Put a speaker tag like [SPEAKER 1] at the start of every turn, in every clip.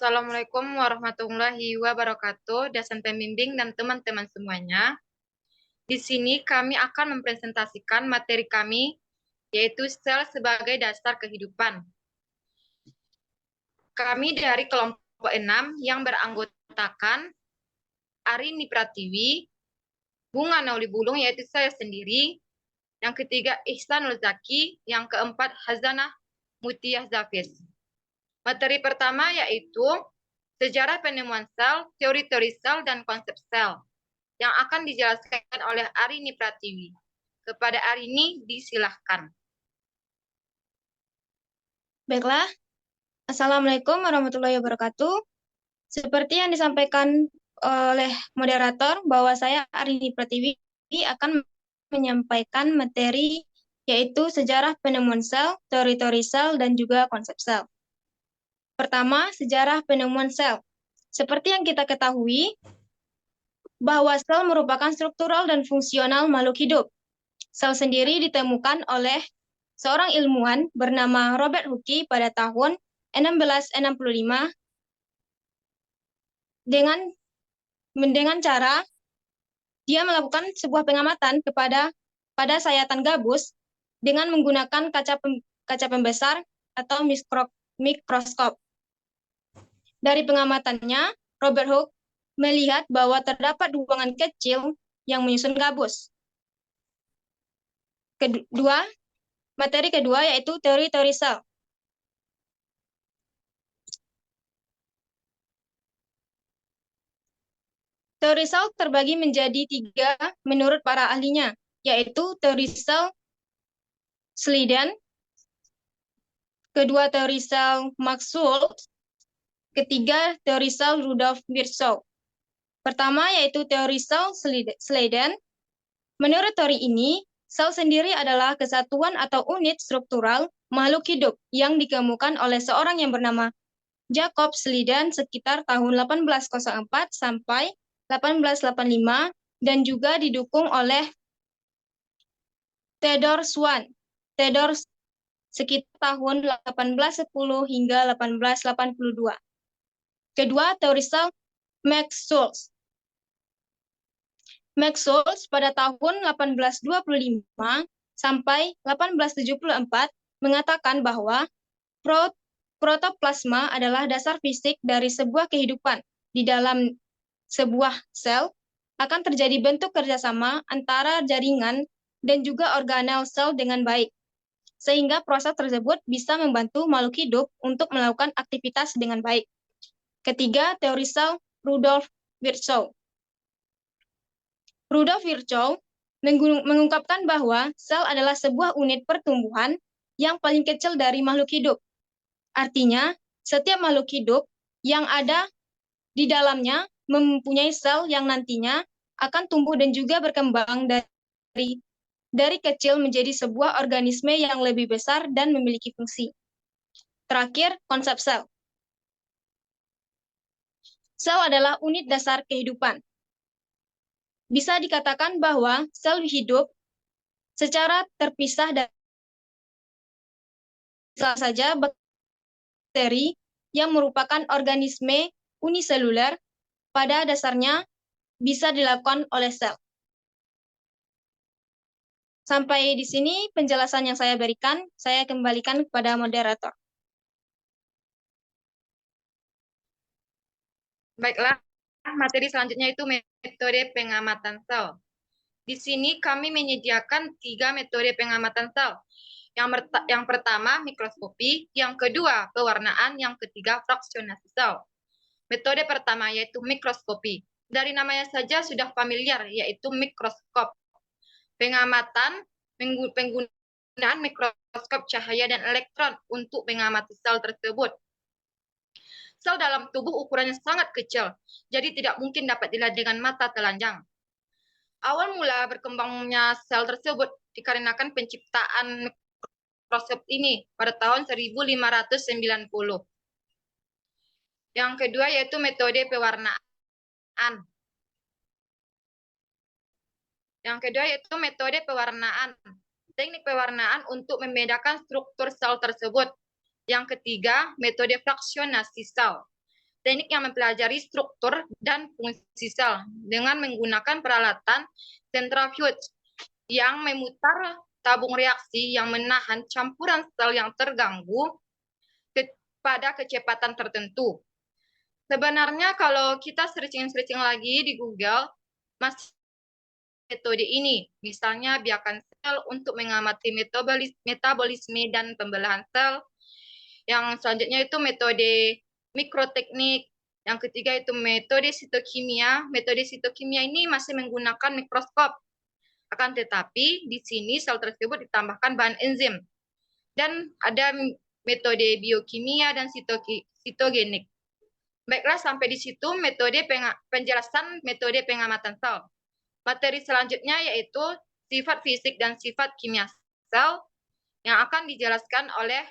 [SPEAKER 1] Assalamualaikum warahmatullahi wabarakatuh, dosen pembimbing dan teman-teman semuanya. Di sini kami akan mempresentasikan materi kami, yaitu sel sebagai dasar kehidupan. Kami dari kelompok 6 yang beranggotakan Arini Pratiwi, Bunga Nauli Bulung, yaitu saya sendiri, yang ketiga Ihsanul Zaki, yang keempat Hazanah Mutiah Zafis. Materi pertama yaitu sejarah penemuan sel, teori-teori sel, dan konsep sel yang akan dijelaskan oleh Arini Pratiwi. Kepada Arini, disilahkan.
[SPEAKER 2] Baiklah, Assalamualaikum warahmatullahi wabarakatuh. Seperti yang disampaikan oleh moderator bahwa saya Arini Pratiwi akan menyampaikan materi yaitu sejarah penemuan sel, teori-teori sel, dan juga konsep sel. Pertama, sejarah penemuan sel. Seperti yang kita ketahui, bahwa sel merupakan struktural dan fungsional makhluk hidup. Sel sendiri ditemukan oleh seorang ilmuwan bernama Robert Hooke pada tahun 1665 dengan cara dia melakukan sebuah pengamatan pada sayatan gabus dengan menggunakan kaca pembesar atau mikroskop. Dari pengamatannya, Robert Hooke melihat bahwa terdapat ruangan kecil yang menyusun gabus. Materi kedua yaitu teori-teori sel. Teori sel terbagi menjadi 3 menurut para ahlinya, yaitu teori sel Schleiden, kedua teori sel Max Schultz, ketiga teori sel Rudolf Virchow. Pertama yaitu teori sel Schleiden. Menurut teori ini, sel sendiri adalah kesatuan atau unit struktural makhluk hidup yang ditemukan oleh seorang yang bernama Jacob Schleiden sekitar tahun 1804 sampai 1885 dan juga didukung oleh Theodor Schwann sekitar tahun 1810 hingga 1882. Kedua, teori sel Max Schultz. Max Schultz pada tahun 1825 sampai 1874 mengatakan bahwa protoplasma adalah dasar fisik dari sebuah kehidupan. Di dalam sebuah sel akan terjadi bentuk kerjasama antara jaringan dan juga organel sel dengan baik, sehingga proses tersebut bisa membantu makhluk hidup untuk melakukan aktivitas dengan baik. Ketiga, teori sel Rudolf Virchow. Rudolf Virchow mengungkapkan bahwa sel adalah sebuah unit pertumbuhan yang paling kecil dari makhluk hidup. Artinya, setiap makhluk hidup yang ada di dalamnya mempunyai sel yang nantinya akan tumbuh dan juga berkembang dari kecil menjadi sebuah organisme yang lebih besar dan memiliki fungsi. Terakhir, konsep sel. Sel adalah unit dasar kehidupan. Bisa dikatakan bahwa sel hidup secara terpisah dari salah saja bakteri yang merupakan organisme uniseluler pada dasarnya bisa dilakukan oleh sel. Sampai di sini penjelasan yang saya berikan, saya kembalikan kepada moderator.
[SPEAKER 1] Baiklah, materi selanjutnya itu metode pengamatan sel. Di sini kami menyediakan 3 metode pengamatan sel. Yang pertama, mikroskopi, yang kedua, pewarnaan, yang ketiga, fraksionasi sel. Metode pertama yaitu mikroskopi. Dari namanya saja sudah familiar, yaitu mikroskop. Pengamatan, penggunaan mikroskop cahaya dan elektron untuk mengamati sel tersebut. Sel dalam tubuh ukurannya sangat kecil, jadi tidak mungkin dapat dilihat dengan mata telanjang. Awal mula berkembangnya sel tersebut dikarenakan penciptaan mikroskop ini pada tahun 1590. Yang kedua yaitu metode pewarnaan. Teknik pewarnaan untuk membedakan struktur sel tersebut. Yang ketiga, metode fraksionasi sel. teknik yang mempelajari struktur dan fungsi sel dengan menggunakan peralatan centrifuge yang memutar tabung reaksi yang menahan campuran sel yang terganggu pada kecepatan tertentu. Sebenarnya kalau kita searching-searching lagi di Google, masih metode ini, misalnya biarkan sel untuk mengamati metabolisme dan pembelahan sel. Yang selanjutnya itu metode mikroteknik. Yang ketiga itu metode sitokimia. Metode sitokimia ini masih menggunakan mikroskop. Akan tetapi di sini sel tersebut ditambahkan bahan enzim. Dan ada metode biokimia dan sitogenik. Baiklah, sampai di situ metode penjelasan metode pengamatan sel. Materi selanjutnya yaitu sifat fisik dan sifat kimia sel yang akan dijelaskan oleh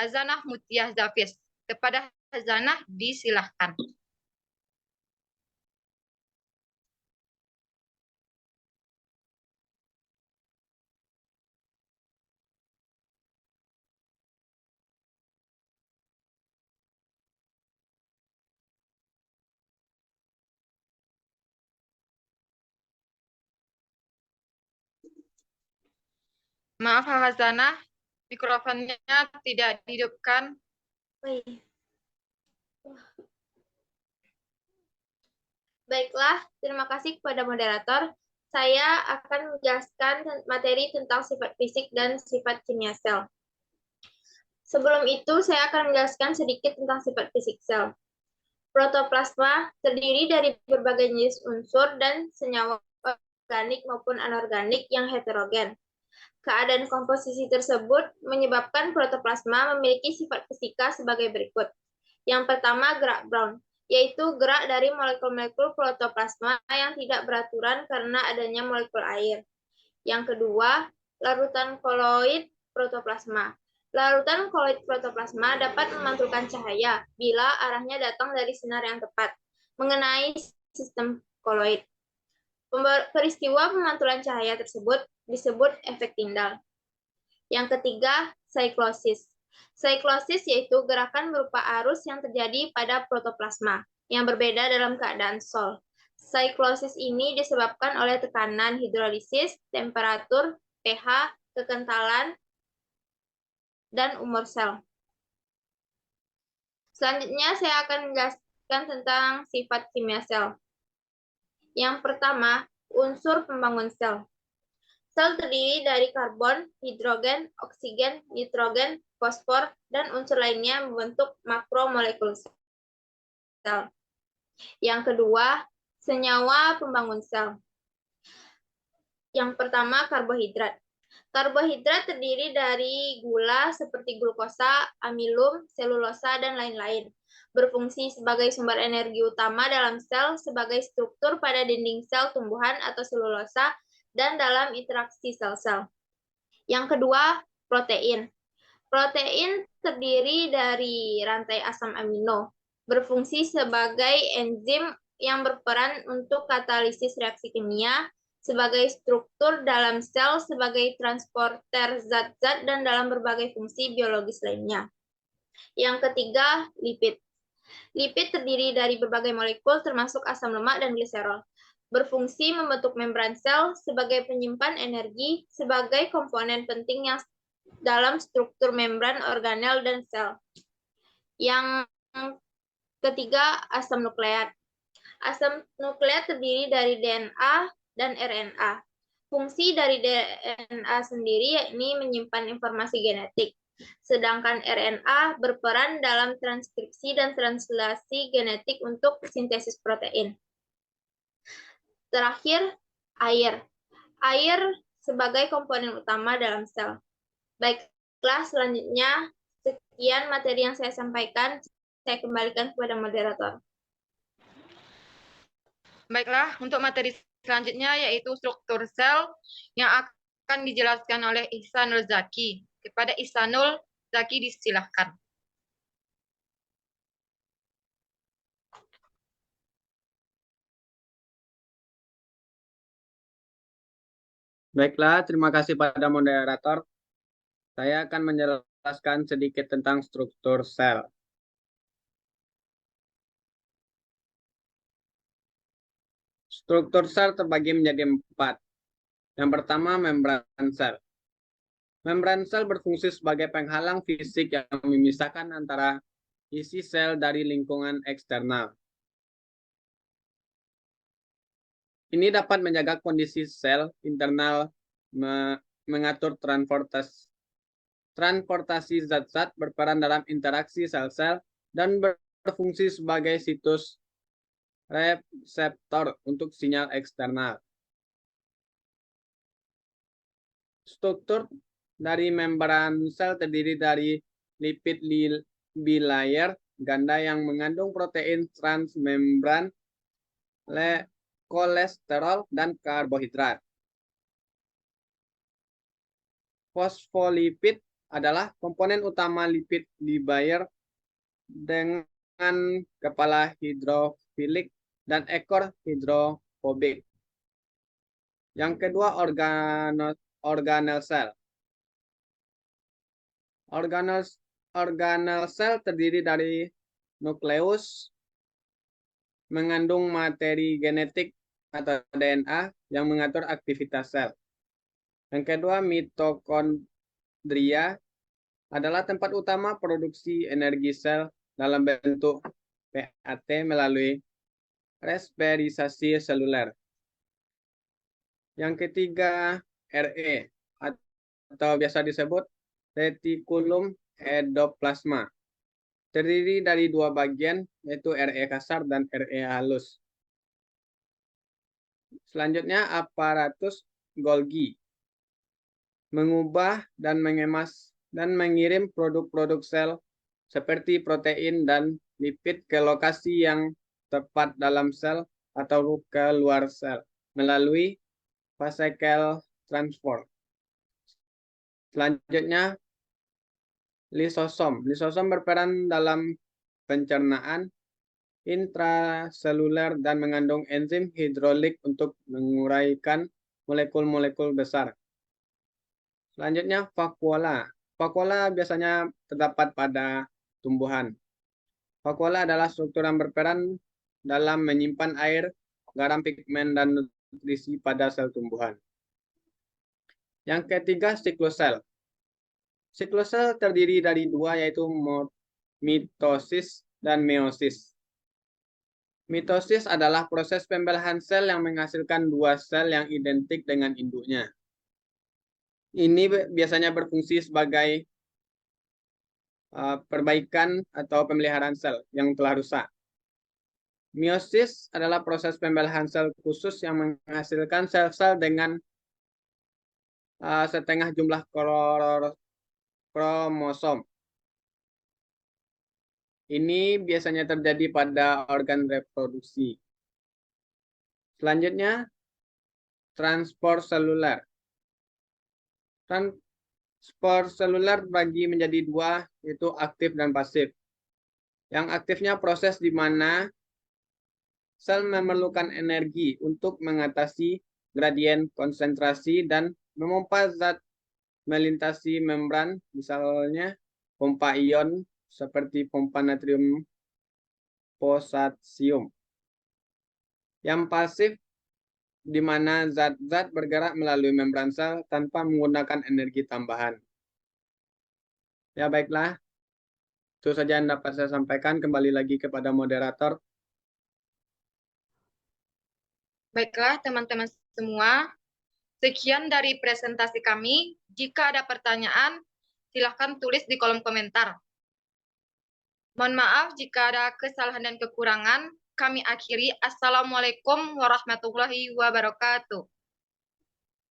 [SPEAKER 1] Hazanah Mutiah Zafiz. Kepada Hazanah disilahkan. Maaf Hazanah, mikrofonnya tidak dihidupkan.
[SPEAKER 2] Baiklah, terima kasih kepada moderator. Saya akan menjelaskan materi tentang sifat fisik dan sifat kimia sel. Sebelum itu, saya akan menjelaskan sedikit tentang sifat fisik sel. Protoplasma terdiri dari berbagai jenis unsur dan senyawa organik maupun anorganik yang heterogen. Keadaan komposisi tersebut menyebabkan protoplasma memiliki sifat fisika sebagai berikut. Yang pertama, gerak Brown, yaitu gerak dari molekul-molekul protoplasma yang tidak beraturan karena adanya molekul air. Yang kedua, larutan koloid protoplasma. Larutan koloid protoplasma dapat memantulkan cahaya bila arahnya datang dari sinar yang tepat. Mengenai sistem koloid, peristiwa pemantulan cahaya tersebut disebut efek Tyndall. Yang ketiga, saiklosis. Saiklosis yaitu gerakan berupa arus yang terjadi pada protoplasma yang berbeda dalam keadaan sol. Saiklosis ini disebabkan oleh tekanan hidrolisis, temperatur, pH, kekentalan, dan umur sel. Selanjutnya saya akan menjelaskan tentang sifat kimia sel. Yang pertama, unsur pembangun sel. Sel terdiri dari karbon, hidrogen, oksigen, nitrogen, fosfor, dan unsur lainnya membentuk makromolekul sel. Yang kedua, senyawa pembangun sel. Yang pertama, karbohidrat. Karbohidrat terdiri dari gula seperti glukosa, amilum, selulosa, dan lain-lain. Berfungsi sebagai sumber energi utama dalam sel sebagai struktur pada dinding sel tumbuhan atau selulosa, dan dalam interaksi sel-sel. Yang kedua, protein. Protein terdiri dari rantai asam amino, berfungsi sebagai enzim yang berperan untuk katalisis reaksi kimia, sebagai struktur dalam sel, sebagai transporter zat-zat, dan dalam berbagai fungsi biologis lainnya. Yang ketiga, lipid. Lipid terdiri dari berbagai molekul termasuk asam lemak dan gliserol. Berfungsi membentuk membran sel sebagai penyimpan energi sebagai komponen penting yang dalam struktur membran organel dan sel. Yang ketiga, asam nukleat. Asam nukleat terdiri dari DNA dan RNA. Fungsi dari DNA sendiri yakni menyimpan informasi genetik, sedangkan RNA berperan dalam transkripsi dan translasi genetik untuk sintesis protein. Terakhir, air. Air sebagai komponen utama dalam sel. Baiklah, selanjutnya sekian materi yang saya sampaikan. Saya kembalikan kepada moderator.
[SPEAKER 1] Baiklah, untuk materi selanjutnya yaitu struktur sel yang akan dijelaskan oleh Ihsanul Zaki. Kepada Ihsanul Zaki disilahkan.
[SPEAKER 3] Baiklah, terima kasih pada moderator. Saya akan menjelaskan sedikit tentang struktur sel. Struktur sel terbagi menjadi 4. Yang pertama, membran sel. Membran sel berfungsi sebagai penghalang fisik yang memisahkan antara isi sel dari lingkungan eksternal. Ini dapat menjaga kondisi sel internal, mengatur transportasi zat-zat, berperan dalam interaksi sel-sel, dan berfungsi sebagai situs reseptor untuk sinyal eksternal. Struktur dari membran sel terdiri dari lipid bilayer ganda yang mengandung protein transmembran, kolesterol, dan karbohidrat. Fosfolipid adalah komponen utama lipid bilayer dengan kepala hidrofilik dan ekor hidrofobik. Yang kedua, organel sel. Organel sel terdiri dari nukleus, mengandung materi genetik atau DNA yang mengatur aktivitas sel. Yang kedua, mitokondria adalah tempat utama produksi energi sel dalam bentuk PAT melalui respirisasi seluler. Yang ketiga, RE atau biasa disebut retikulum endoplasma. Terdiri dari 2 bagian, yaitu RE kasar dan RE halus. Selanjutnya, aparatus Golgi. Mengubah dan mengemas dan mengirim produk-produk sel seperti protein dan lipid ke lokasi yang tepat dalam sel atau ke luar sel melalui vesicle transport. Selanjutnya, lisosom. Lisosom berperan dalam pencernaan intraseluler dan mengandung enzim hidrolik untuk menguraikan molekul-molekul besar. Selanjutnya, vakuola. Vakuola biasanya terdapat pada tumbuhan. Vakuola adalah struktur yang berperan dalam menyimpan air, garam, pigmen, dan nutrisi pada sel tumbuhan. Yang ketiga, siklus sel. Siklus sel terdiri dari 2, yaitu mitosis dan meiosis. Mitosis adalah proses pembelahan sel yang menghasilkan 2 sel yang identik dengan induknya. Ini biasanya berfungsi sebagai perbaikan atau pemeliharaan sel yang telah rusak. Meiosis adalah proses pembelahan sel khusus yang menghasilkan sel-sel dengan setengah jumlah kromosom. Ini biasanya terjadi pada organ reproduksi. Selanjutnya, transport seluler. Transport seluler bagi menjadi 2, yaitu aktif dan pasif. Yang aktifnya proses di mana sel memerlukan energi untuk mengatasi gradien konsentrasi dan memompa zat melintasi membran, misalnya pompa ion seperti pompa natrium posasium. Yang pasif di mana zat-zat bergerak melalui membran sel tanpa menggunakan energi tambahan. Ya baiklah, itu saja yang dapat saya sampaikan. Kembali lagi kepada moderator.
[SPEAKER 1] Baiklah, teman-teman semua. Sekian dari presentasi kami. Jika ada pertanyaan, silahkan tulis di kolom komentar. Mohon maaf jika ada kesalahan dan kekurangan. Kami akhiri. Assalamualaikum warahmatullahi wabarakatuh.